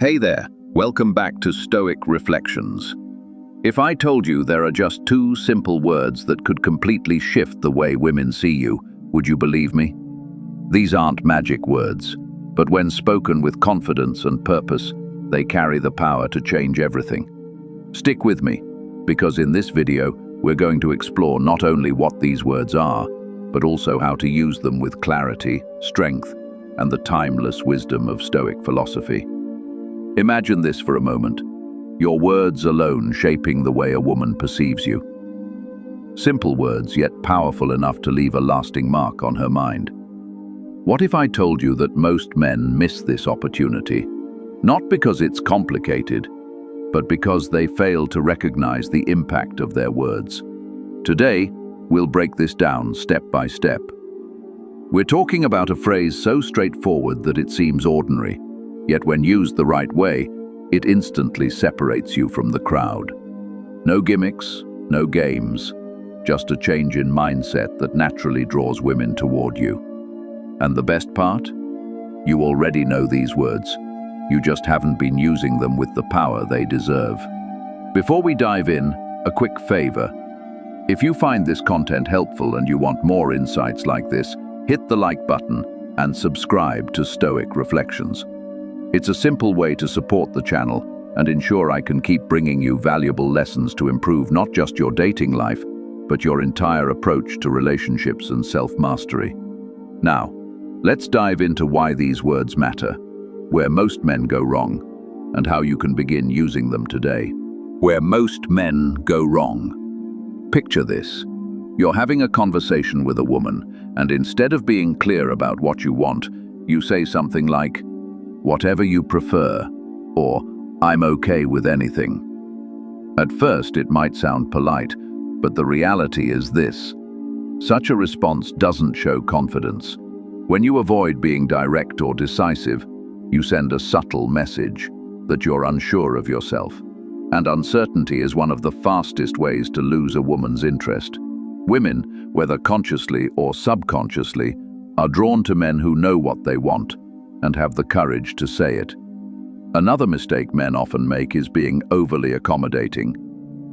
Hey there, welcome back to Stoic Reflections. If I told you there are just two simple words that could completely shift the way women see you, would you believe me? These aren't magic words, but when spoken with confidence and purpose, they carry the power to change everything. Stick with me, because in this video, we're going to explore not only what these words are, but also how to use them with clarity, strength, and the timeless wisdom of Stoic philosophy. Imagine this for a moment, your words alone shaping the way a woman perceives you. Simple words, yet powerful enough to leave a lasting mark on her mind. What if I told you that most men miss this opportunity, not because it's complicated, but because they fail to recognize the impact of their words? Today, we'll break this down step by step. We're talking about a phrase so straightforward that it seems ordinary, yet when used the right way, it instantly separates you from the crowd. No gimmicks, no games, just a change in mindset that naturally draws women toward you. And the best part? You already know these words. You just haven't been using them with the power they deserve. Before we dive in, a quick favor. If you find this content helpful and you want more insights like this, hit the like button and subscribe to Stoic Reflections. It's a simple way to support the channel and ensure I can keep bringing you valuable lessons to improve not just your dating life, but your entire approach to relationships and self-mastery. Now, let's dive into why these words matter, where most men go wrong, and how you can begin using them today. Where most men go wrong. Picture this. You're having a conversation with a woman, and instead of being clear about what you want, you say something like, "Whatever you prefer," or "I'm okay with anything." At first, it might sound polite, but the reality is this. Such a response doesn't show confidence. When you avoid being direct or decisive, you send a subtle message that you're unsure of yourself. And uncertainty is one of the fastest ways to lose a woman's interest. Women, whether consciously or subconsciously, are drawn to men who know what they want and have the courage to say it. Another mistake men often make is being overly accommodating.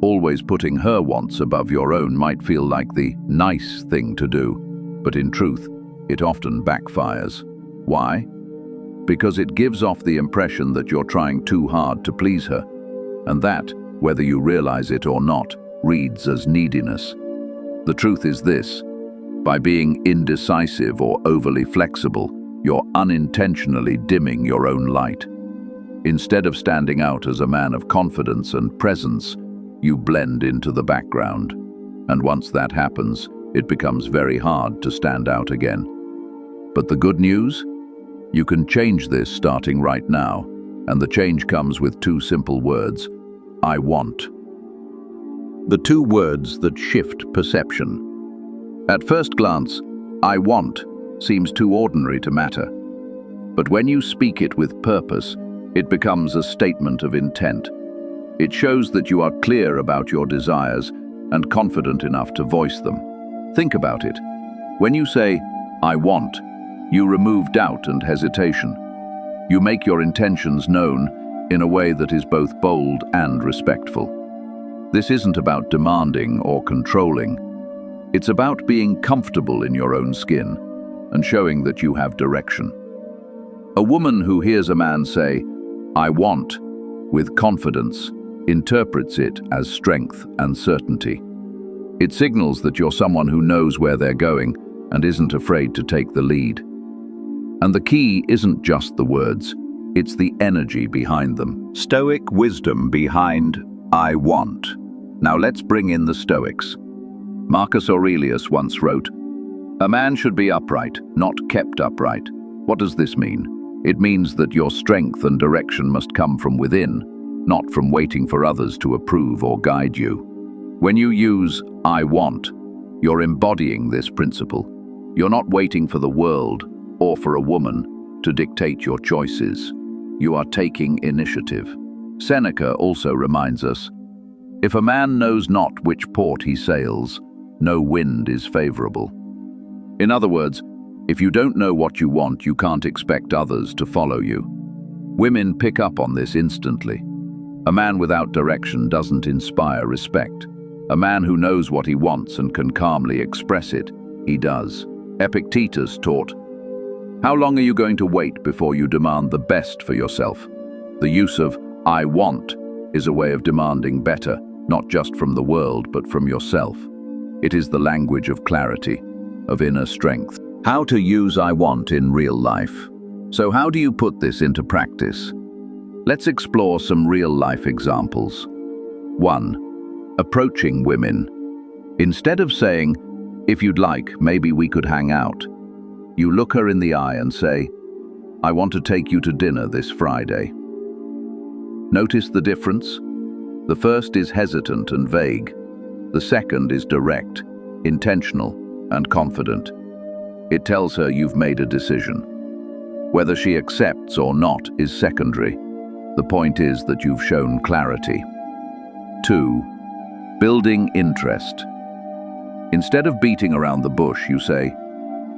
Always putting her wants above your own might feel like the nice thing to do, but in truth, it often backfires. Why? Because it gives off the impression that you're trying too hard to please her, and that, whether you realize it or not, reads as neediness. The truth is this: by being indecisive or overly flexible, you're unintentionally dimming your own light. Instead of standing out as a man of confidence and presence, you blend into the background. And once that happens, it becomes very hard to stand out again. But the good news? You can change this starting right now, and the change comes with two simple words: I want. The two words that shift perception. At first glance, I want seems too ordinary to matter. But when you speak it with purpose, it becomes a statement of intent. It shows that you are clear about your desires and confident enough to voice them. Think about it. When you say, I want, you remove doubt and hesitation. You make your intentions known in a way that is both bold and respectful. This isn't about demanding or controlling. It's about being comfortable in your own skin and showing that you have direction. A woman who hears a man say, I want, with confidence, interprets it as strength and certainty. It signals that you're someone who knows where they're going and isn't afraid to take the lead. And the key isn't just the words, it's the energy behind them. Stoic wisdom behind I want. Now let's bring in the Stoics. Marcus Aurelius once wrote, "A man should be upright, not kept upright." What does this mean? It means that your strength and direction must come from within, not from waiting for others to approve or guide you. When you use I want, you're embodying this principle. You're not waiting for the world or for a woman to dictate your choices. You are taking initiative. Seneca also reminds us, if a man knows not which port he sails, no wind is favorable. In other words, if you don't know what you want, you can't expect others to follow you. Women pick up on this instantly. A man without direction doesn't inspire respect. A man who knows what he wants and can calmly express it, he does. Epictetus taught, "How long are you going to wait before you demand the best for yourself?" The use of "I want" is a way of demanding better, not just from the world, but from yourself. It is the language of clarity, of inner strength. How to use "I want" in real life. So how do you put this into practice? Let's explore some real-life examples. 1. Approaching women. Instead of saying, "If you'd like, maybe we could hang out," you look her in the eye and say, "I want to take you to dinner this Friday." Notice the difference? The first is hesitant and vague. The second is direct, intentional, and confident. It tells her you've made a decision. Whether she accepts or not is secondary. The point is that you've shown clarity. 2. Building interest. Instead of beating around the bush, you say,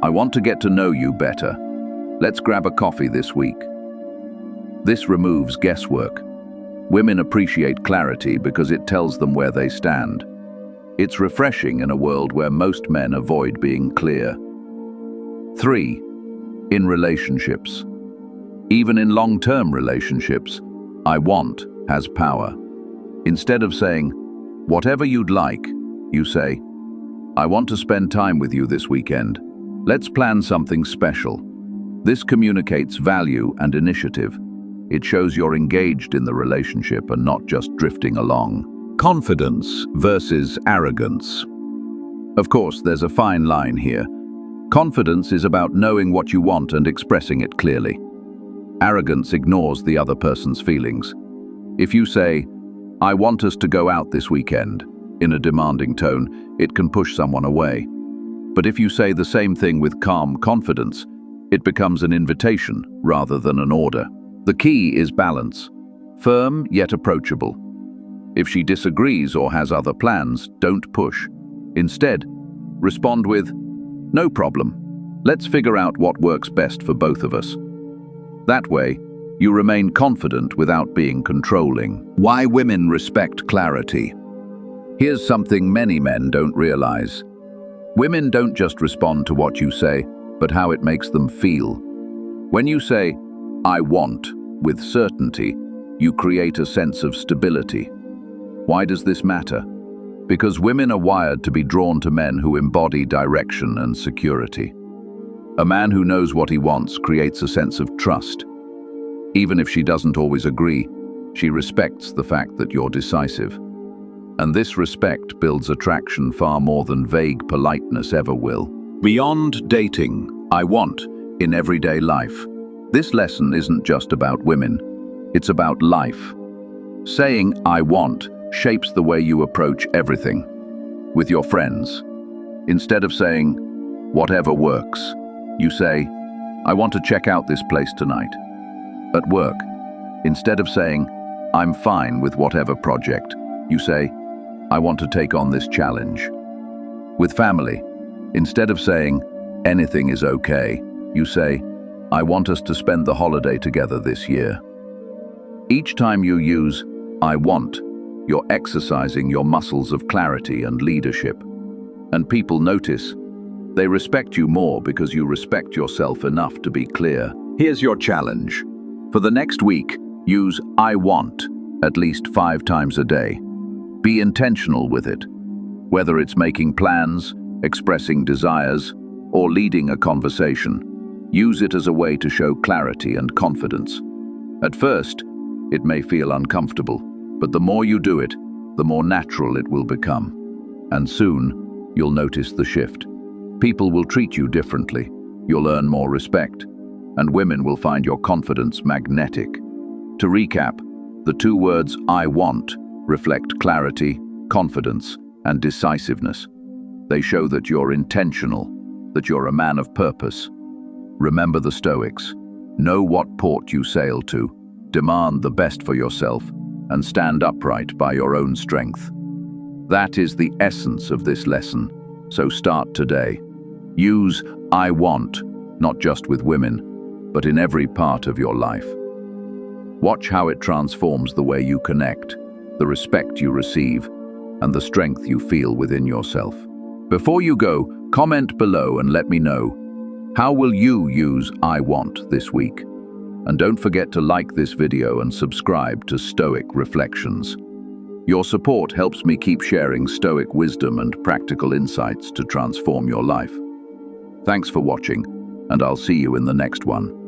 "I want to get to know you better. Let's grab a coffee this week." This removes guesswork. Women appreciate clarity because it tells them where they stand. It's refreshing in a world where most men avoid being clear. 3. In relationships. Even in long-term relationships, "I want" has power. Instead of saying, "Whatever you'd like," you say, "I want to spend time with you this weekend. Let's plan something special." This communicates value and initiative. It shows you're engaged in the relationship and not just drifting along. Confidence versus arrogance. Of course, there's a fine line here. Confidence is about knowing what you want and expressing it clearly. Arrogance ignores the other person's feelings. If you say, "I want us to go out this weekend," in a demanding tone, it can push someone away. But if you say the same thing with calm confidence, it becomes an invitation rather than an order. The key is balance, firm yet approachable. If she disagrees or has other plans, don't push. Instead, respond with, "No problem. Let's figure out what works best for both of us." That way, you remain confident without being controlling. Why women respect clarity. Here's something many men don't realize. Women don't just respond to what you say, but how it makes them feel. When you say, "I want," with certainty, you create a sense of stability. Why does this matter? Because women are wired to be drawn to men who embody direction and security. A man who knows what he wants creates a sense of trust. Even if she doesn't always agree, she respects the fact that you're decisive. And this respect builds attraction far more than vague politeness ever will. Beyond dating, I want in everyday life. This lesson isn't just about women, it's about life. Saying "I want" shapes the way you approach everything. With your friends, instead of saying, "Whatever works," you say, "I want to check out this place tonight." At work, instead of saying, "I'm fine with whatever project," you say, "I want to take on this challenge." With family, instead of saying, "Anything is okay," you say, "I want us to spend the holiday together this year." Each time you use "I want," you're exercising your muscles of clarity and leadership. And people notice. They respect you more because you respect yourself enough to be clear. Here's your challenge. For the next week, use "I want" at least 5 times a day. Be intentional with it. Whether it's making plans, expressing desires, or leading a conversation, use it as a way to show clarity and confidence. At first, it may feel uncomfortable, but the more you do it, the more natural it will become. And soon, you'll notice the shift. People will treat you differently, you'll earn more respect, and women will find your confidence magnetic. To recap, the 2 words "I want" reflect clarity, confidence, and decisiveness. They show that you're intentional, that you're a man of purpose. Remember the Stoics. Know what port you sail to, demand the best for yourself, and stand upright by your own strength. That is the essence of this lesson, so start today. Use "I want," not just with women, but in every part of your life. Watch how it transforms the way you connect, the respect you receive, and the strength you feel within yourself. Before you go, comment below and let me know, how will you use I want this week? And don't forget to like this video and subscribe to Stoic Reflections. Your support helps me keep sharing Stoic wisdom and practical insights to transform your life. Thanks for watching, and I'll see you in the next one.